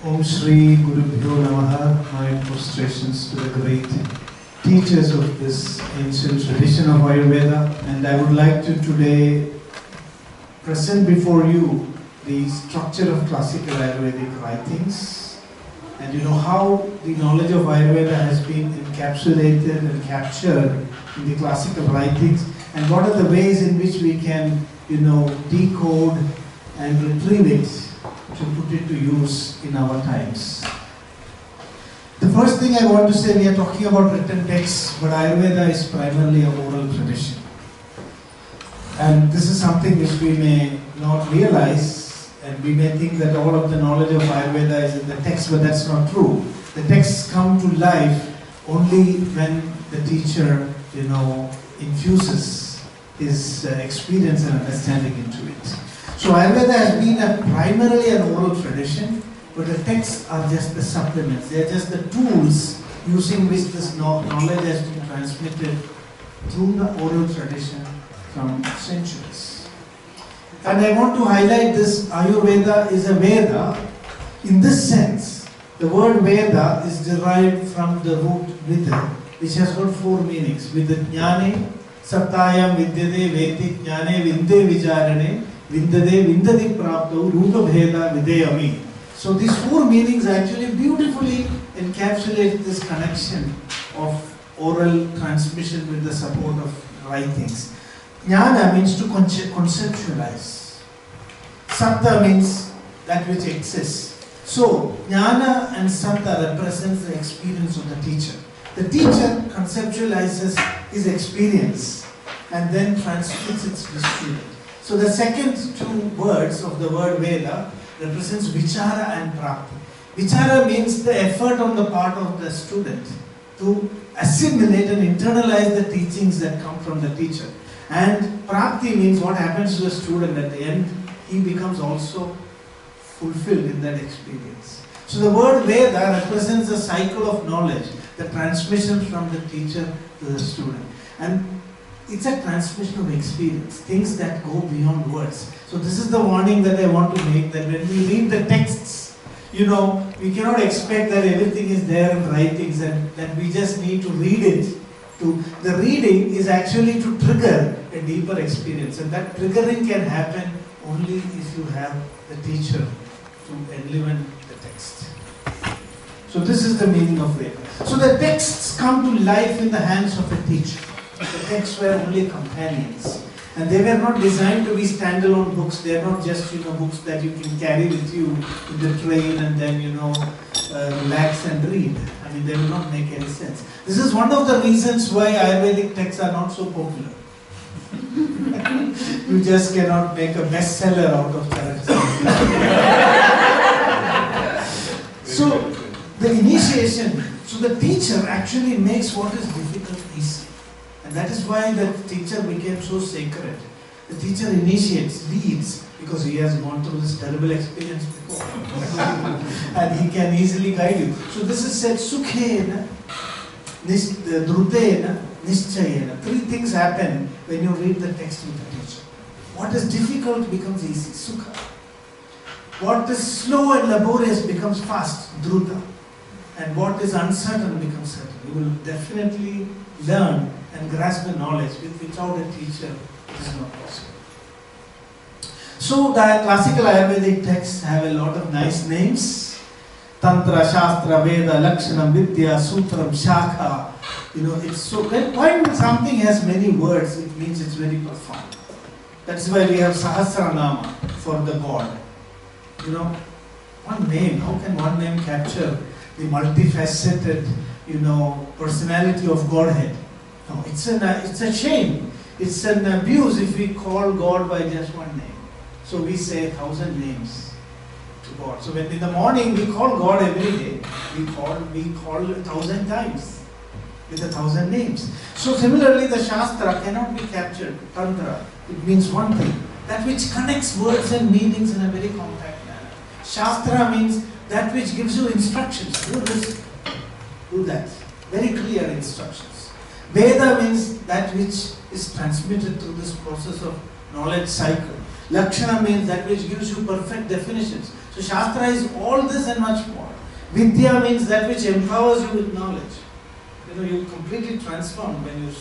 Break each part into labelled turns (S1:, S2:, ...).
S1: Om Shri Guru Bhyo Namaha, my prostrations to the great teachers of this ancient tradition of Ayurveda, and I would like to today present before you the structure of classical Ayurvedic writings, and you know how the knowledge of Ayurveda has been encapsulated and captured in the classical writings, and what are the ways in which we can, decode and retrieve it to put it to use in our times. The first thing I want to say, we are talking about written texts, but Ayurveda is primarily a oral tradition. And this is something which we may not realize, and we may think that all of the knowledge of Ayurveda is in the text, but that's not true. The texts come to life only when the teacher, infuses his experience and understanding into it. So Ayurveda has been primarily an oral tradition, but the texts are just the supplements. They are just the tools using which this knowledge has been transmitted through the oral tradition from centuries. And I want to highlight this: Ayurveda is a Veda. In this sense, the word Veda is derived from the root Vida, which has got four meanings. Vidajnane, Sattayam Vidyade, Veti Jnane, Vinde Vijarane, Vindade, Vindadi Prapto, Rupa Bheda, Videyami. So these four meanings actually beautifully encapsulate this connection of oral transmission with the support of writings. Jnana means to conceptualize. Satta means that which exists. So Jnana and Satta represents the experience of the teacher. The teacher conceptualizes his experience and then transmits it to the student. So the second two words of the word Veda represents Vichara and Prapti. Vichara means the effort on the part of the student to assimilate and internalize the teachings that come from the teacher. And Prapti means what happens to the student at the end. He becomes also fulfilled in that experience. So the word Veda represents the cycle of knowledge, the transmission from the teacher to the student. And it's a transmission of experience, things that go beyond words. So this is the warning that I want to make, that when we read the texts, we cannot expect that everything is there in writings and that we just need to read it. The reading is actually to trigger a deeper experience, and that triggering can happen only if you have the teacher to enliven the text. So this is the meaning of Veda. So the texts come to life in the hands of a teacher. The texts were only companions, and they were not designed to be standalone books. They are not just books that you can carry with you in the train and then relax and read. I mean, they will not make any sense. This is one of the reasons why Ayurvedic texts are not so popular. You just cannot make a bestseller out of characters. So the initiation, so the teacher actually makes what is difficult easy. And that is why the teacher became so sacred. The teacher initiates, leads, because he has gone through this terrible experience before. And he can easily guide you. So this is said, Sukhena, Drutena, Nischayena. Three things happen when you read the text with the teacher. What is difficult becomes easy, Sukha. What is slow and laborious becomes fast, Druta. And what is uncertain becomes certain. You will definitely learn and grasp the knowledge without a teacher. It is not possible. So the classical Ayurvedic texts have a lot of nice names. Tantra, Shastra, Veda, Lakshanam, Vidya, Sutram, Shakha. It's so, when something has many words, it means it's very profound. That's why we have Sahasranama for the God. One name, how can one name capture the multifaceted, personality of Godhead? No, it's a shame. It's an abuse if we call God by just one name. So we say 1,000 names to God. So when in the morning we call God every day, we call 1,000 times with 1,000 names. So similarly, the Shastra cannot be captured. Tantra, it means one thing, that which connects words and meanings in a very compact manner. Shastra means that which gives you instructions. Do this, do that. Very clear instructions. Veda means that which is transmitted through this process of knowledge cycle. Lakshana means that which gives you perfect definitions. So So Shastra is all this and much more. Vidya means that which empowers you with knowledge. You completely transform when you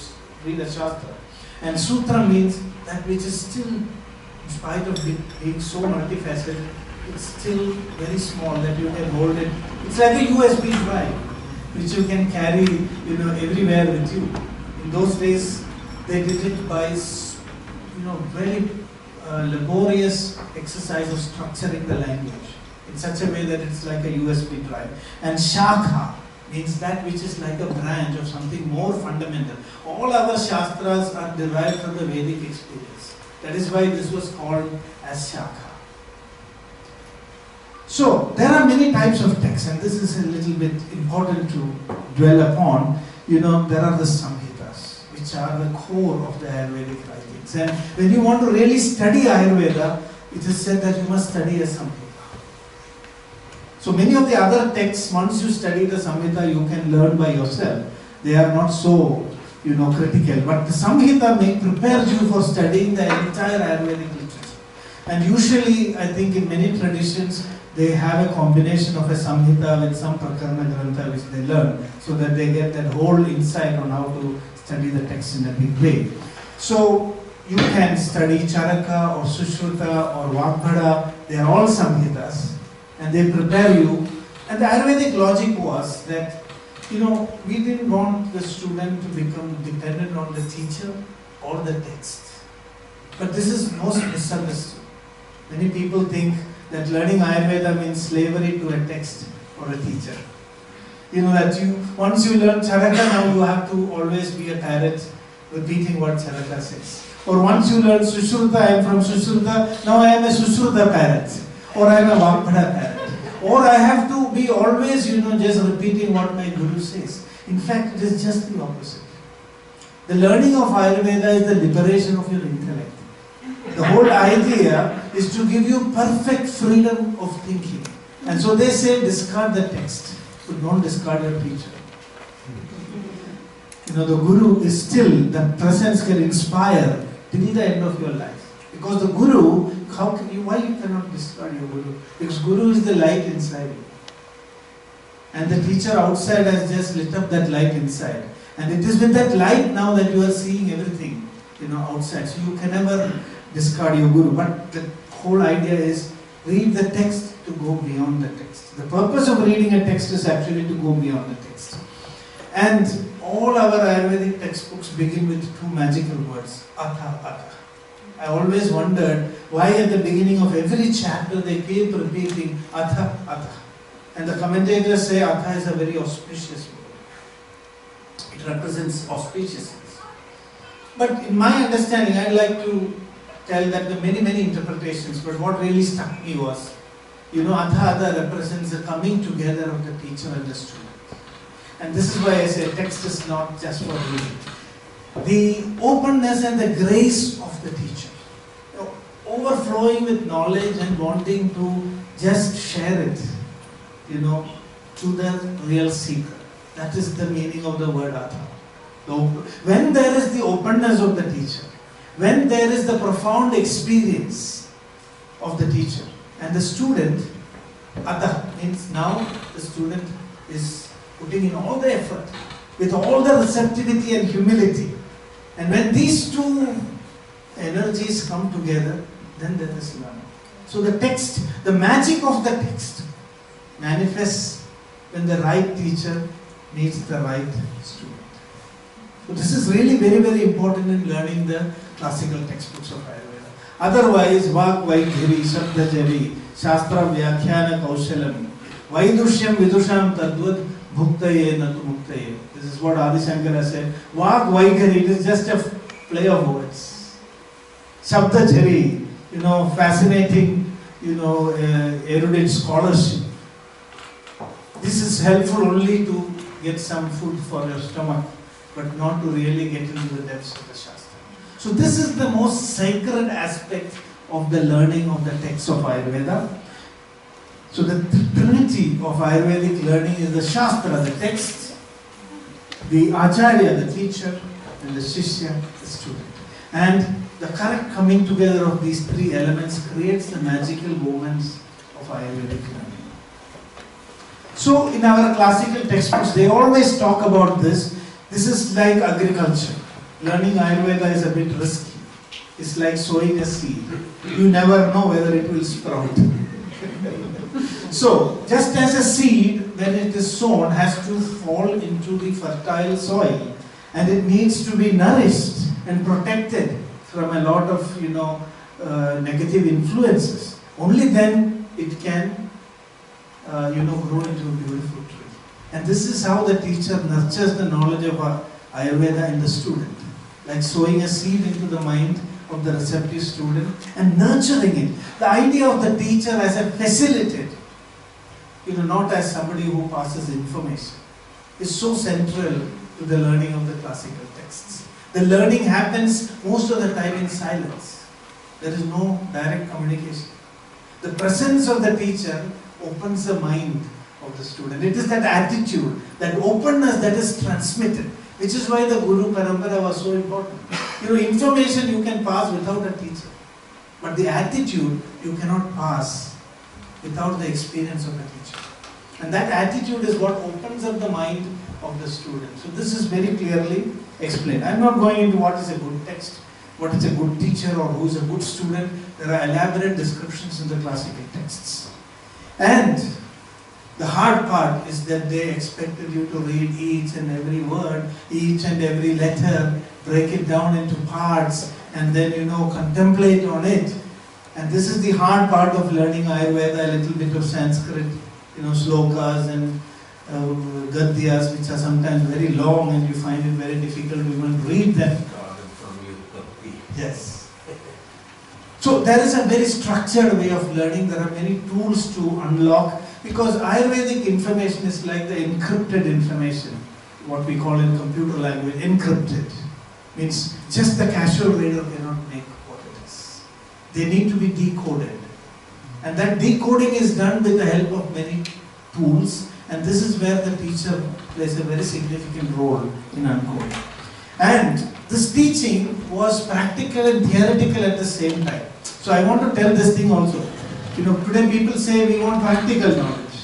S1: read a Shastra. And Sutra means that which is still, in spite of being so multifaceted, it's still very small that you can hold it. It's like a USB drive, which you can carry, everywhere with you. In those days, they did it by, very laborious exercise of structuring the language in such a way that it's like a USB drive. And Shakha means that which is like a branch of something more fundamental. All our Shastras are derived from the Vedic experience. That is why this was called as Shakha. So, there are many types of texts, and this is a little bit important to dwell upon. There are the Samhitas, which are the core of the Ayurvedic writings. And when you want to really study Ayurveda, it is said that you must study a Samhita. So many of the other texts, once you study the Samhita, you can learn by yourself. They are not so, critical. But the Samhita prepares you for studying the entire Ayurvedic literature. And usually, I think in many traditions, they have a combination of a Samhita with some Prakarana Grantha which they learn, so that they get that whole insight on how to study the text in a big way. So you can study Charaka or Sushruta or Vagbhada. They are all Samhitas. And they prepare you. And the Ayurvedic logic was that, we didn't want the student to become dependent on the teacher or the text. But this is most misunderstood. Many people think that learning Ayurveda means slavery to a text or a teacher. Once you learn Charaka, now you have to always be a parrot repeating what Charaka says. Or once you learn Sushruta, I am from Sushruta, now I am a Sushruta parrot. Or I am a Vagbhada parrot. Or I have to be always, just repeating what my Guru says. In fact, it is just the opposite. The learning of Ayurveda is the liberation of your intellect. The whole idea is to give you perfect freedom of thinking. And so they say discard the text, but don't discard your teacher. The Guru is still, the presence can inspire till the end of your life. Because the Guru, why you cannot discard your Guru? Because Guru is the light inside you. And the teacher outside has just lit up that light inside. And it is with that light now that you are seeing everything, outside. So you can never discard your Guru. But the whole idea is read the text to go beyond the text. The purpose of reading a text is actually to go beyond the text. And all our Ayurvedic textbooks begin with two magical words, Atha, Atha. I always wondered why at the beginning of every chapter they keep repeating Atha, Atha. And the commentators say Atha is a very auspicious word. It represents auspiciousness. But in my understanding, I'd like to tell that there are many interpretations, but what really struck me was, Atha, Atha represents the coming together of the teacher and the student. And this is why I say text is not just for reading. The openness and the grace of the teacher, overflowing with knowledge and wanting to just share it, to the real seeker. That is the meaning of the word Atha. When there is the openness of the teacher, when there is the profound experience of the teacher and the student, Atha means now the student is putting in all the effort with all the receptivity and humility. And when these two energies come together, then there is learning. So the text, the magic of the text manifests when the right teacher meets the right student. So this is really very important in learning the classical textbooks of Ayurveda. Otherwise, Vak Vaikhiri, Shabda Jari, Shastra Vyakhyana Kaushalam, Vaidushyam Vidusham Tadvad Bhuktaye Natu Muktaye. This is what Adi Shankara said. Vak Vaikhiri, it is just a play of words. Shabda Jari, fascinating, erudite scholarship. This is helpful only to get some food for your stomach, but not to really get into the depths of the Shastra. So this is the most sacred aspect of the learning of the texts of Ayurveda. So the trinity of Ayurvedic learning is the Shastra, the text, the Acharya, the teacher, and the Shishya, the student. And the correct coming together of these three elements creates the magical moments of Ayurvedic learning. So in our classical textbooks, they always talk about this. This is like agriculture. Learning Ayurveda is a bit risky. It's like sowing a seed. You never know whether it will sprout. So, just as a seed, when it is sown, has to fall into the fertile soil, and it needs to be nourished and protected from a lot of, negative influences. Only then it can, grow into a beautiful tree. And this is how the teacher nurtures the knowledge of Ayurveda in the student, like sowing a seed into the mind of the receptive student and nurturing it. The idea of the teacher as a facilitator, not as somebody who passes information, is so central to the learning of the classical texts. The learning happens most of the time in silence. There is no direct communication. The presence of the teacher opens the mind of the student. It is that attitude, that openness that is transmitted, which is why the Guru Parampara was so important. Information you can pass without a teacher, but the attitude you cannot pass without the experience of a teacher. And that attitude is what opens up the mind of the student. So this is very clearly explained. I am not going into what is a good text, what is a good teacher, or who is a good student. There are elaborate descriptions in the classical texts. And the hard part is that they expected you to read each and every word, each and every letter, break it down into parts, and then, contemplate on it. And this is the hard part of learning Ayurveda, a little bit of Sanskrit, slokas and gadyas, which are sometimes very long, and you find it very difficult to even read them. Yes. So there is a very structured way of learning. There are many tools to unlock, because Ayurvedic information is like the encrypted information, what we call in computer language, encrypted. Means just the casual reader cannot make what it is. They need to be decoded. And that decoding is done with the help of many tools, and this is where the teacher plays a very significant role in uncoding. And this teaching was practical and theoretical at the same time. So I want to tell this thing also. Today people say we want practical knowledge.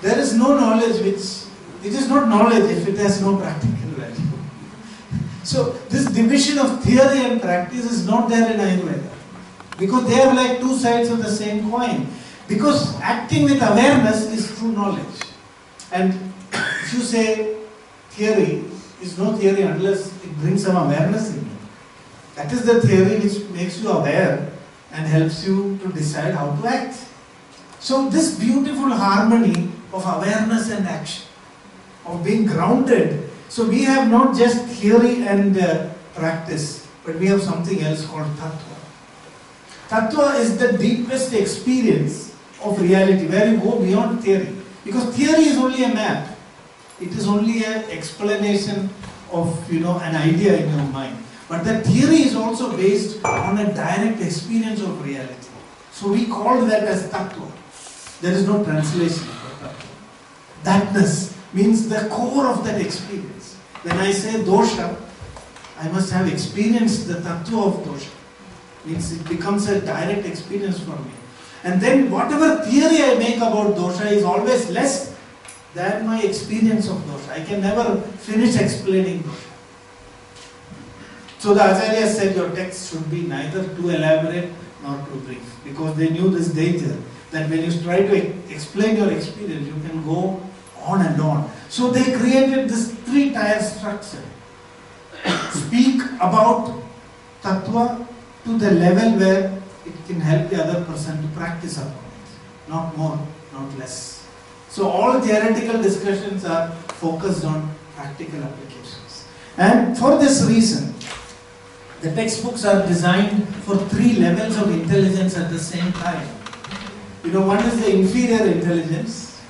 S1: There is no knowledge it is not knowledge if it has no practical value. So this division of theory and practice is not there in Ayurveda, because they are like two sides of the same coin. Because acting with awareness is true knowledge. And if you say theory is no theory unless it brings some awareness in you. That is the theory which makes you aware and helps you to decide how to act. So this beautiful harmony of awareness and action, of being grounded. So we have not just theory and practice, but we have something else called tattva. Tattva is the deepest experience of reality, where you go beyond theory. Because theory is only a map. It is only an explanation of an idea in your mind. But the theory is also based on a direct experience of reality. So we call that as tattva. There is no translation for tattva. Thatness means the core of that experience. When I say dosha, I must have experienced the tattva of dosha. Means it becomes a direct experience for me. And then whatever theory I make about dosha is always less than my experience of dosha. I can never finish explaining dosha. So the Acharyas said your text should be neither too elaborate nor too brief, because they knew this danger that when you try to explain your experience, you can go on and on. So they created this three-tier structure. Speak about tattva to the level where it can help the other person to practice upon it. Not more, not less. So all theoretical discussions are focused on practical applications. And for this reason, the textbooks are designed for three levels of intelligence at the same time. One is the inferior intelligence.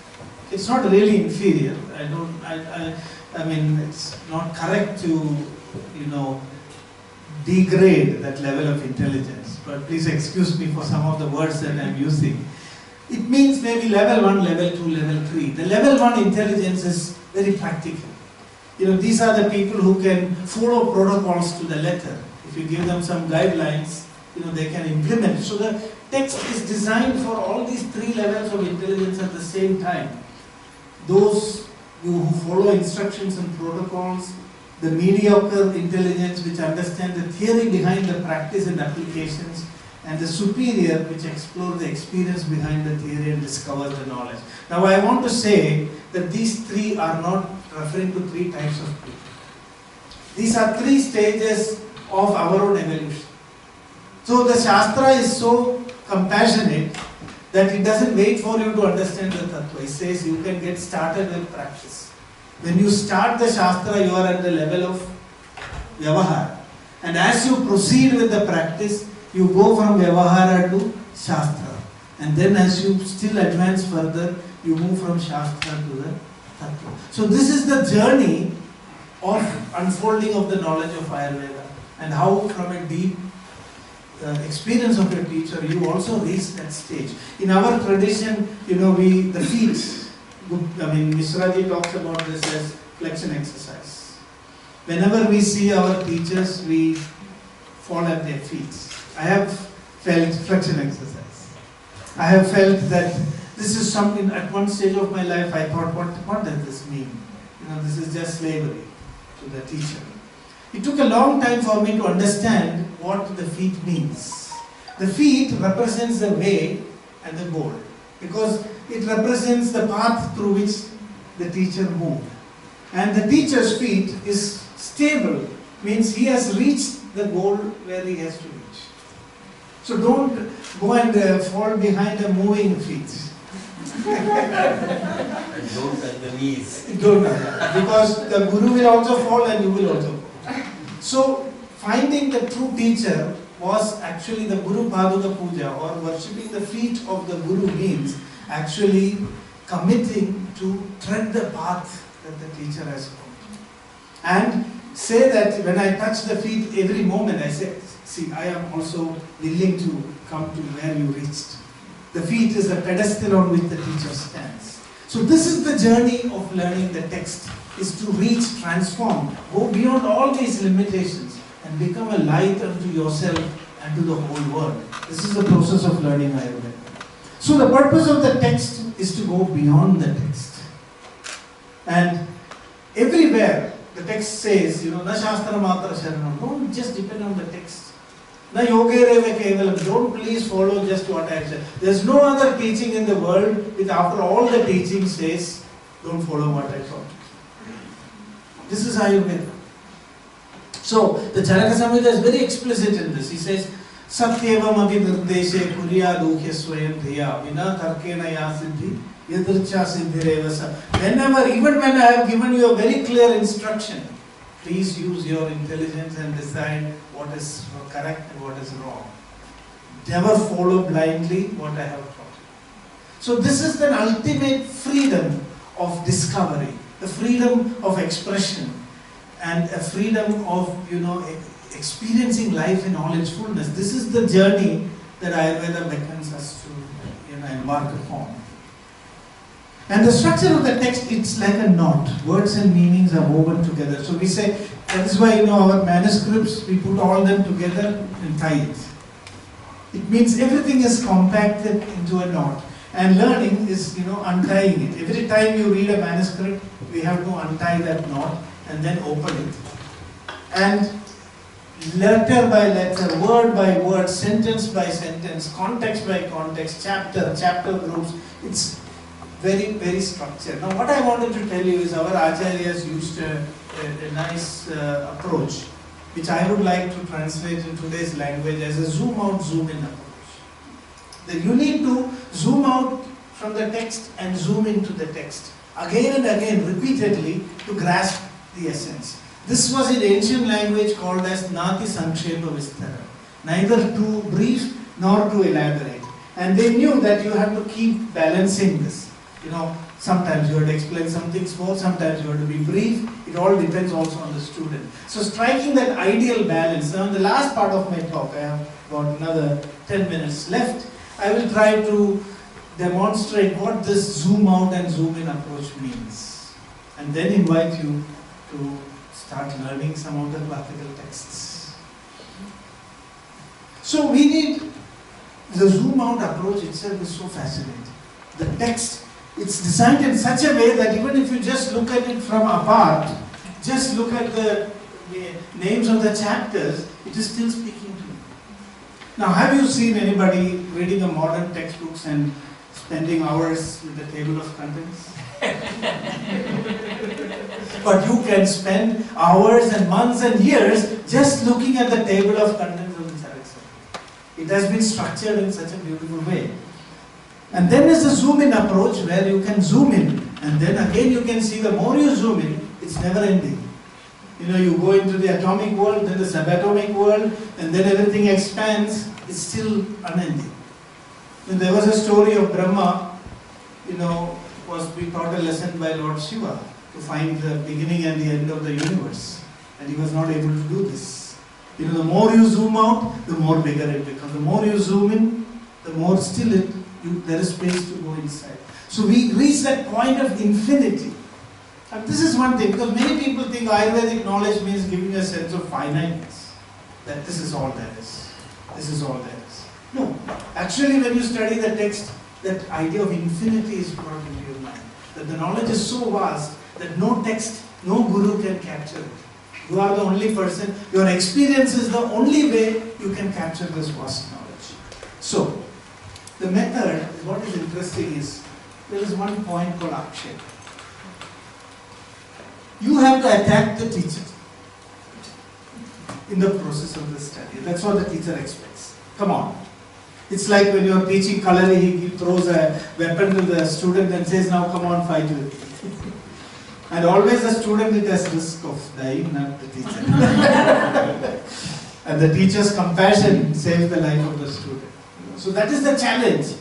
S1: It's not really inferior. I mean, it's not correct to, degrade that level of intelligence. But please excuse me for some of the words that I'm using. It means maybe level 1, level 2, level 3. The level 1 intelligence is very practical. These are the people who can follow protocols to the letter. If you give them some guidelines, they can implement. So the text is designed for all these three levels of intelligence at the same time. Those who follow instructions and protocols, the mediocre intelligence which understand the theory behind the practice and applications, and the superior which explore the experience behind the theory and discover the knowledge. Now I want to say that these three are not referring to three types of people. These are three stages of our own evolution. So the Shastra is so compassionate that it doesn't wait for you to understand the Tattva. It says you can get started with practice. When you start the Shastra, you are at the level of Vyavahara. And as you proceed with the practice, you go from Vyavahara to Shastra. And then as you still advance further, you move from Shastra to the Tattva. So this is the journey of unfolding of the knowledge of Ayurveda, and how from a deep experience of your teacher, you also reach that stage. In our tradition, the feet, Mishraji talks about this as flexion exercise. Whenever we see our teachers, we fall at their feet. I have felt flexion exercise. I have felt that this is something, at one stage of my life, I thought, what does this mean? This is just slavery to the teacher. It took a long time for me to understand what the feet means. The feet represents the way and the goal, because it represents the path through which the teacher moved. And the teacher's feet is stable, means he has reached the goal where he has to reach. So don't go and fall behind a moving feet.
S2: And don't touch the knees.
S1: Don't, because the guru will also fall and you will also fall. So finding the true teacher was actually the Guru Paduka Puja, or worshipping the feet of the Guru, means actually committing to tread the path that the teacher has come. And say that when I touch the feet every moment, I say, see, I am also willing to come to where you reached. The feet is the pedestal on which the teacher stands. So this is the journey of learning the text, is to reach, transform, go beyond all these limitations and become a light unto yourself and to the whole world. This is the process of learning Ayurveda. So the purpose of the text is to go beyond the text. And everywhere the text says, na shastra matra sharanam, don't just depend on the text. Na yogereva kevalam, don't please follow just what I have said. There's no other teaching in the world which after all the teaching says, don't follow what I taught. This is Ayurveda. So the Charaka Samhita is very explicit in this. He says, Satyevam api nirdeshe kuriya dukhya swayam dhiya vina tarkena ya siddhi yadricha siddhireva sa. Whenever, even when I have given you a very clear instruction, please use your intelligence and decide what is correct and what is wrong. Never follow blindly what I have taught. So this is the ultimate freedom of discovery, the freedom of expression, and a freedom of, experiencing life in all its fullness. This is the journey that Ayurveda beckons us to embark upon. And the structure of the text, it's like a knot. Words and meanings are woven together. So we say, that is why, our manuscripts, we put all them together and tie it. It means everything is compacted into a knot. And learning is, untying it. Every time you read a manuscript, we have to untie that knot and then open it. And letter by letter, word by word, sentence by sentence, context by context, chapter groups, it's very, very structured. Now what I wanted to tell you is our acharyas used a nice approach, which I would like to translate in today's language as a zoom out, zoom in approach. That you need to zoom out from the text and zoom into the text again and again, repeatedly, to grasp the essence. This was in ancient language called as Nati Sankshepa Vistara, neither too brief nor too elaborate. And they knew that you have to keep balancing this. Sometimes you have to explain some things more, sometimes you have to be brief. It all depends also on the student. So striking that ideal balance. Now in the last part of my talk, I have about another 10 minutes left. I will try to demonstrate what this zoom out and zoom in approach means. And then invite you to start learning some of the classical texts. So we need The zoom out approach itself is so fascinating. The text, it's designed in such a way that even if you just look at it from apart, just look at the names of the chapters, it is still speaking to you. Now, have you seen anybody reading a modern textbooks and spending hours with the table of contents? But you can spend hours and months and years just looking at the table of contents of the Chefredakteur. It has been structured in such a beautiful way. And then there's a zoom in approach where you can zoom in, and then again you can see the more you zoom in, it's never ending. You know, you go into the atomic world, then the subatomic world, and then everything expands, it's still unending. And there was a story of Brahma, we taught a lesson by Lord Shiva to find the beginning and the end of the universe. And he was not able to do this. The more you zoom out, the more bigger it becomes. The more you zoom in, the more still there is space to go inside. So we reach that point of infinity. And this is one thing, because many people think Ayurvedic knowledge means giving a sense of finiteness. That this is all there is. This is all there is. No. Actually, when you study the text, that idea of infinity is brought into your mind. That the knowledge is so vast that no text, no guru can capture it. You are the only person, your experience is the only way you can capture this vast knowledge. So, the method, what is interesting is, there is one point called Akshep. You have to attack the teacher in the process of the study. That's what the teacher expects. Come on. It's like when you are teaching coloring, he throws a weapon to the student and says, now come on, fight with me. And always the student is at risk of dying, not the teacher. And the teacher's compassion saves the life of the student. So that is the challenge.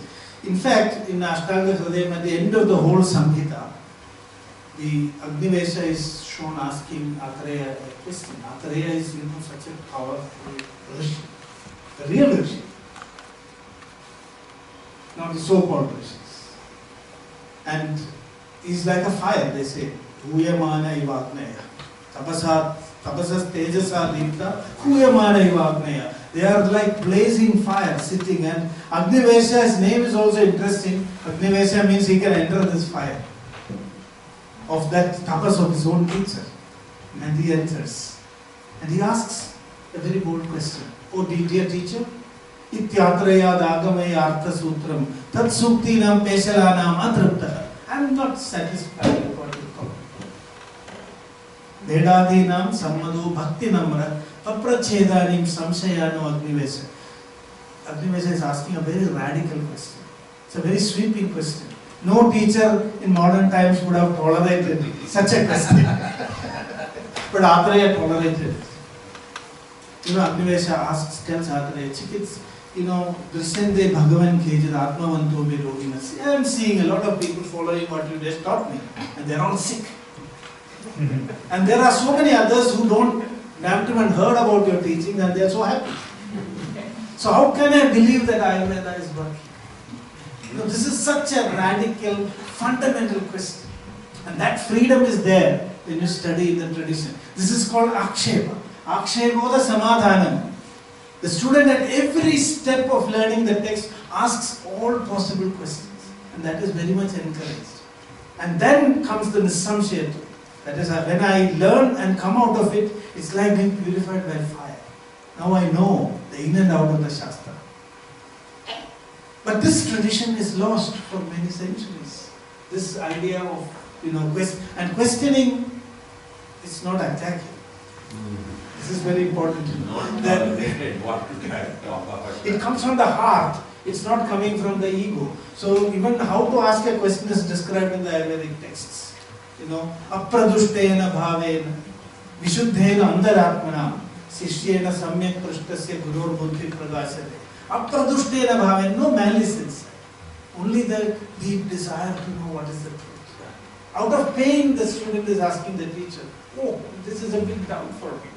S1: In fact, in Ashtanga Hridayam, at the end of the whole Samhita, the Agnivesha is shown asking Atreya a question. Atreya is such a powerful Rishi, the real Rishi, not the so-called Rishis. And he's like a fire, they say. Huyamana ivagneya. Tapasas tejasa deepta. Huyamana ivagneya. They are like blazing fire sitting, and Agnivesha's name is also interesting. Agnivesha means he can enter this fire of that tapas of his own teacher. And he enters. And he asks a very bold question. Oh dear teacher, Ityatraya dagamaya artha sutram tat suktinam peshalanam atrapta. I am not satisfied with what you call. Vedadinam sammado bhakti namra paprachedanim samshayano Agnivesha. Agnivesha is asking a very radical question. It's a very sweeping question. No teacher in modern times would have tolerated such a question. But Atreya tolerated it. Agnivesha tells Atreya, Chikits, Drishende Bhagavan Kejid Atmavanto Viroginas. I am seeing a lot of people following what you just taught me, and they are all sick. And there are so many others who haven't even heard about your teaching, and they are so happy. So how can I believe that Ayurveda is working? This is such a radical, fundamental question. And that freedom is there when you study in the tradition. This is called Akshepa. Akshepoda Samadhanam. The student at every step of learning the text asks all possible questions. And that is very much encouraged. And then comes the Nisamshaya. That is, when I learn and come out of it, it's like being purified by fire. Now I know the in and out of the Shastra. But this tradition is lost for many centuries. This idea of, questioning is not attacking. This is very important to know. That it comes from the heart. It's not coming from the ego. So even how to ask a question is described in the Ayurvedic texts. Apradushtena bhavena, vishuddhena andaratmana, sishyena samyak prashtasya gurur buddhi pragasate. Apradushtena bhavena, no malice inside. Only the deep desire to know what is the truth. Out of pain, the student is asking the teacher, oh, this is a big doubt for me.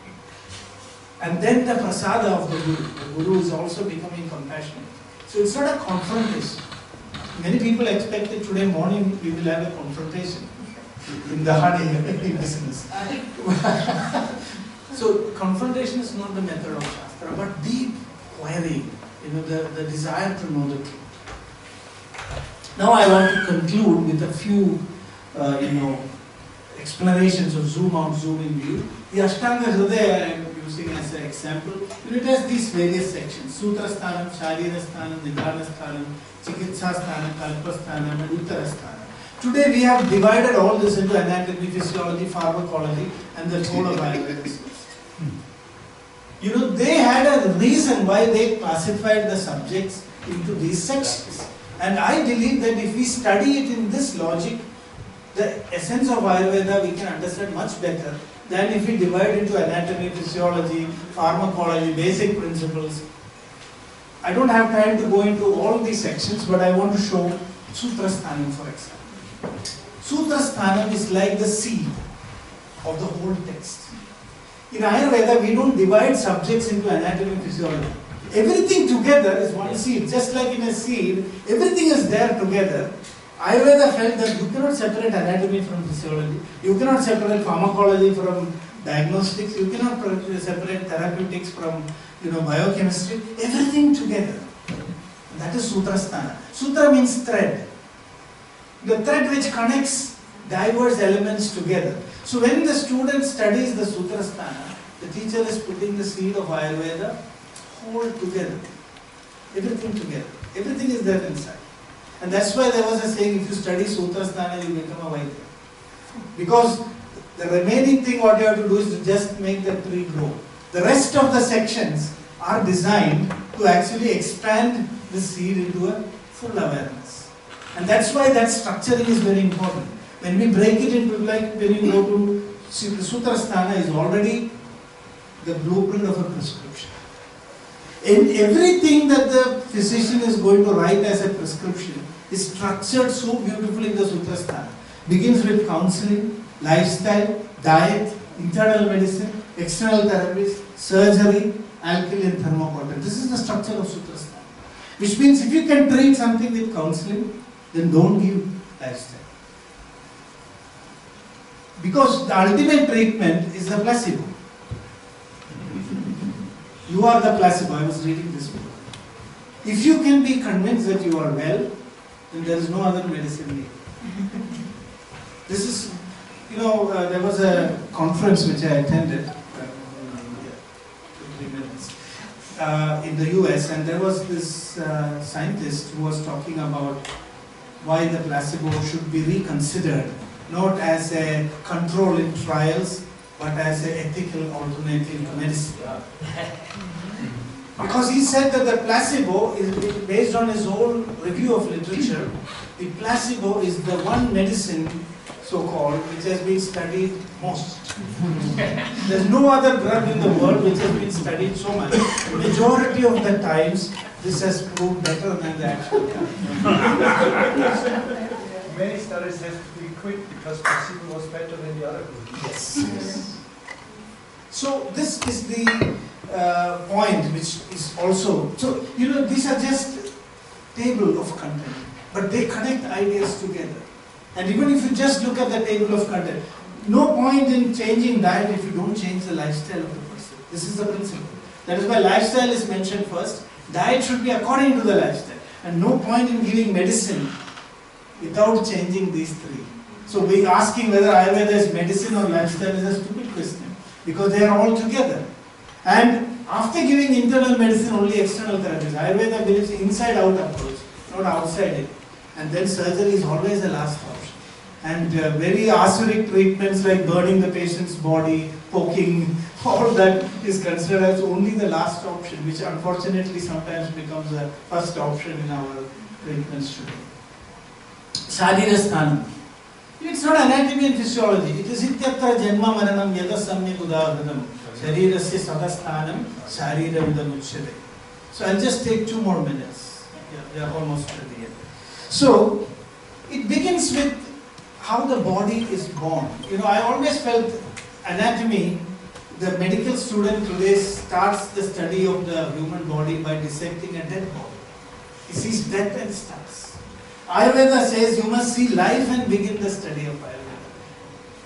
S1: And then the prasada of the Guru. The Guru is also becoming compassionate. So it's not a confrontation. Many people expect that today morning we will have a confrontation in the Hani business. So confrontation is not the method of Shastra, but deep query, the desire to know the truth. Now I want to conclude with a few, explanations of zoom out, zoom in view. The Ashtanga Hridaya I am using as an example. It has these various sections: Sutra Sthanam, Sharira Sthanam, Nidana Sthanam, Chikitsa Sthanam, Kalpa Sthanam, and Uttara Sthanam. Today we have divided all this into anatomy, physiology, pharmacology, and the whole of Ayurveda. They had a reason why they classified the subjects into these sections. And I believe that if we study it in this logic, the essence of Ayurveda we can understand much better than if we divide into anatomy, physiology, pharmacology, basic principles. I don't have time to go into all these sections, but I want to show Sutra Sthanam, for example. Sutra Sthanam is like the seed of the whole text. In Ayurveda, we don't divide subjects into anatomy and physiology. Everything together is one seed. Just like in a seed, everything is there together. Ayurveda felt that you cannot separate anatomy from physiology. You cannot separate pharmacology from diagnostics. You cannot separate therapeutics from biochemistry. Everything together. That is Sutra Sthana. Sutra means thread. The thread which connects diverse elements together. So when the student studies the Sutra Sthana, the teacher is putting the seed of Ayurveda whole together. Everything together. Everything is there inside. And that's why there was a saying, if you study Sutra Sthana, you become a Vaidya. Because the remaining thing what you have to do is to just make the tree grow. The rest of the sections are designed to actually expand the seed into a full awareness. And that's why that structuring is very important. When we break it into, like when you go to Sutra Sthana is already the blueprint of a prescription. And everything that the physician is going to write as a prescription is structured so beautifully in the Sutra Sthana. Begins with counseling, lifestyle, diet, internal medicine, external therapies, surgery, alkyl and thermocoupling. This is the structure of Sutra Sthana. Which means if you can treat something with counseling, then don't give lifestyle. Because the ultimate treatment is the placebo. You are the placebo. I was reading this book. If you can be convinced that you are well, then there is no other medicine needed. This is, there was a conference which I attended, 3 minutes, in the US, and there was this scientist who was talking about why the placebo should be reconsidered, not as a control in trials, but as an ethical alternative to medicine. Because he said that the placebo is based on his own review of literature. The placebo is the one medicine, so-called, which has been studied most. There's no other drug in the world which has been studied so much. The majority of the times, this has proved better than the actual drug.
S3: Many studies have to be quit because placebo was better than the other group.
S1: Yes. So this is the point which is also, so these are just table of content, but they connect ideas together. And even if you just look at the table of content, no point in changing diet if you don't change the lifestyle of the person. This is the principle. That is why lifestyle is mentioned first. Diet should be according to the lifestyle. And no point in giving medicine without changing these three. So we asking whether Ayurveda is medicine or lifestyle is a stupid question. Because they are all together. And after giving internal medicine, only external therapies. Ayurveda believes inside-out approach, not outside it. And then surgery is always the last option. And very asuric treatments like burning the patient's body, poking, all that is considered as only the last option, which unfortunately sometimes becomes the first option in our treatments today. Sharira Sthanam. It's not anatomy and physiology. It is ityatra janma maranam yada samyak udahranam sharirasya sadasthanam sharira vidamuchyate. So I'll just take 2 more minutes. We are almost at the end. So it begins with how the body is born. I always felt anatomy, the medical student today starts the study of the human body by dissecting a dead body. He sees death and starts. Ayurveda says you must see life and begin the study of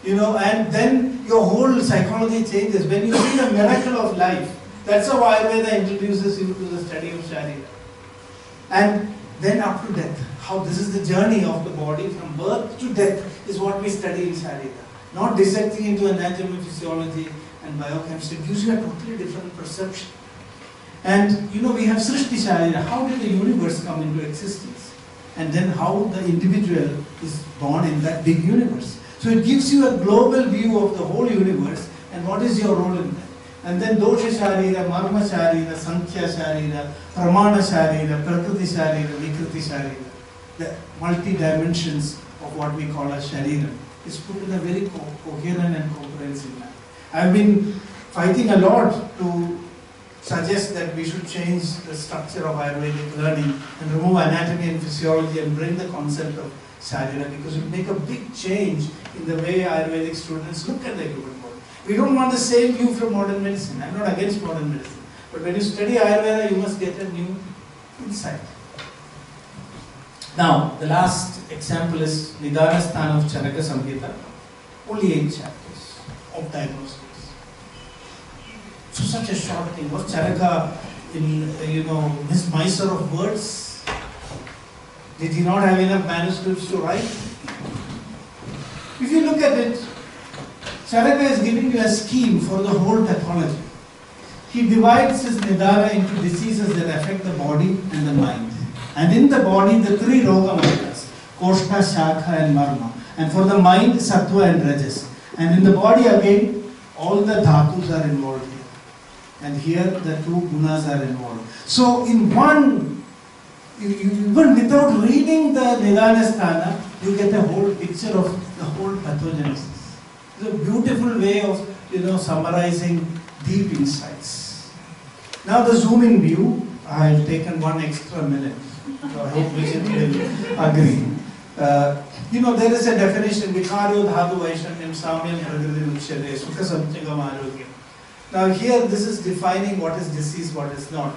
S1: Ayurveda. And then your whole psychology changes. When you see the miracle of life, That's how Ayurveda introduces you to the study of Sharira. And then up to death, how this is the journey of the body from birth to death is what we study in Sharira. Not dissecting into anatomy, physiology and biochemistry. It gives you a totally different perception. And we have Srishti Sharira. How did the universe come into existence? And then how the individual is born in that big universe. So it gives you a global view of the whole universe and what is your role in that. And then Dosha Sharira, Marma Sharira, Sankhya Sharira, Pramana Sharira, Prakriti Sharira, Vikriti Sharira. The multi-dimensions of what we call as Sharira is put in a very coherent and comprehensive manner. I've been fighting a lot to suggest that we should change the structure of Ayurvedic learning and remove anatomy and physiology and bring the concept of Sharira, because it will make a big change in the way Ayurvedic students look at the human body. We don't want the same view from modern medicine. I'm not against modern medicine. But when you study Ayurveda, you must get a new insight. Now, the last example is Nidana Sthana of Charaka Samhita. Only 8 chapters of diagnostics. So such a short thing. Was Charaka in, his miser of words? Did he not have enough manuscripts to write? If you look at it, Charaka is giving you a scheme for the whole pathology. He divides his Nidana into diseases that affect the body and the mind. And in the body, the 3 Roga Margas, Koshta, Shakha and Marma. And for the mind, Sattva and Rajas. And in the body again, all the Dhatus are involved here. And here the 2 Gunas are involved. So in one, even without reading the Nidana Sthana, you get a whole picture of the whole pathogenesis. It's a beautiful way of summarizing deep insights. Now the zoom-in view, I have taken 1 extra minute. So I hope Vijit will agree. There is a definition, Vikaryo Dhatu Vaishamyam Samyam Prakriti Uchyate Sukha Samchagam Arogyam. Now here this is defining what is disease, what is not.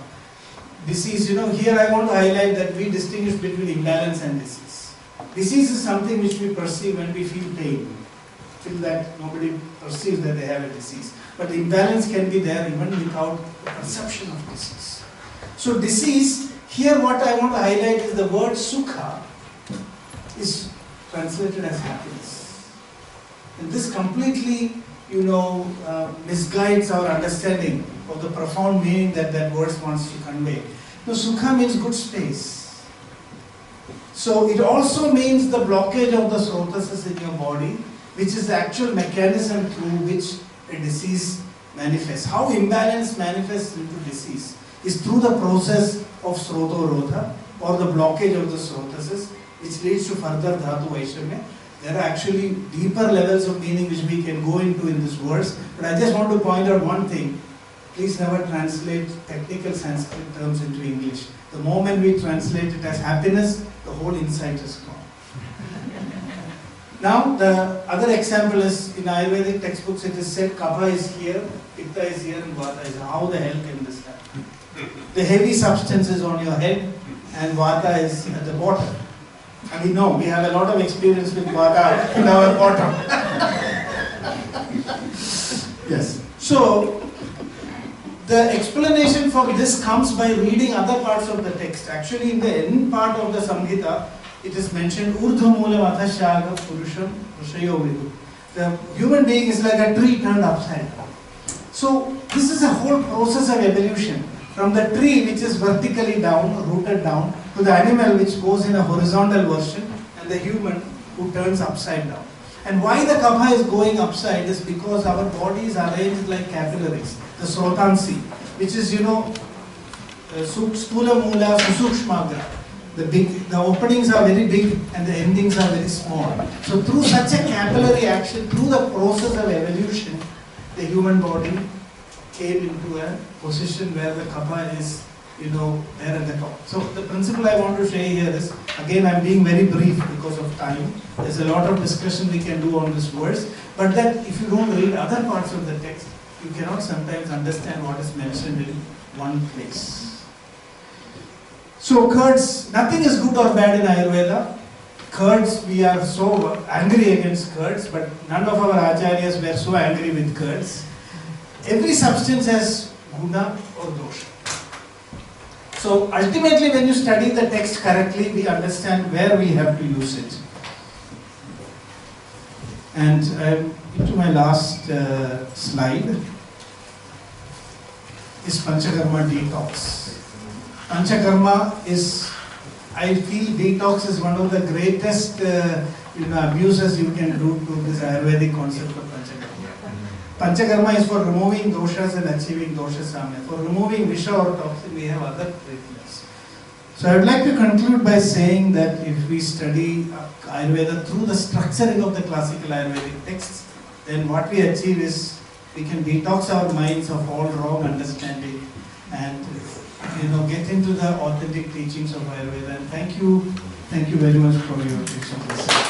S1: Disease, here I want to highlight that we distinguish between imbalance and disease. Disease is something which we perceive when we feel pain. Feel that nobody perceives that they have a disease. But imbalance can be there even without the perception of disease. So disease, here what I want to highlight is the word Sukha is translated as happiness. And this completely, misguides our understanding of the profound meaning that that word wants to convey. Now, Sukha means good space. So it also means the blockage of the srotases in your body, which is the actual mechanism through which a disease manifests. How imbalance manifests into disease is through the process of srotorodha or the blockage of the srotases, which leads to further dhatu vaishamya. There are actually deeper levels of meaning which we can go into in this verse, but I just want to point out one thing. Please never translate technical Sanskrit terms into English. The moment we translate it as happiness, the whole insight is gone. Now, the other example is in Ayurvedic textbooks it is said Kapha is here, Pitta is here and Vata is here. How the hell can this happen? The heavy substance is on your head and Vata is at the bottom. I mean, no, we have a lot of experience with Vata in our bottom. Yes. So, the explanation for this comes by reading other parts of the text. Actually, in the end part of the Samhita, it is mentioned Urdhva Mula Vathashaga Purusham Rushayo Vidu. The human being is like a tree turned upside down. So, this is a whole process of evolution. From the tree which is vertically down, rooted down, to the animal which goes in a horizontal version, and the human who turns upside down. And why the kapha is going upside is because our body is arranged like capillaries, the srotansi, which is, stula mula susukshmagra. The openings are very big and the endings are very small. So through such a capillary action, through the process of evolution, the human body came into a position where the kapha is, there at the top. So the principle I want to share here is, again I'm being very brief because of time. There's a lot of discussion we can do on this verse, but that if you don't read other parts of the text, you cannot sometimes understand what is mentioned in one place. So curds, nothing is good or bad in Ayurveda. Curds, we are so angry against curds, but none of our acharyas were so angry with curds. Every substance has guna or dosha. So ultimately when you study the text correctly, we understand where we have to use it. And I'm into my last slide. Is Panchakarma detox. Panchakarma is, I feel detox is one of the greatest abuses you can do to this Ayurvedic concept of Panchakarma. Panchakarma is for removing doshas and achieving dosha samya. For removing visha or toxin, we have other treatments. So I would like to conclude by saying that if we study Ayurveda through the structuring of the classical Ayurvedic texts, then what we achieve is we can detox our minds of all wrong understanding and get into the authentic teachings of Ayurveda. And thank you very much for your attention.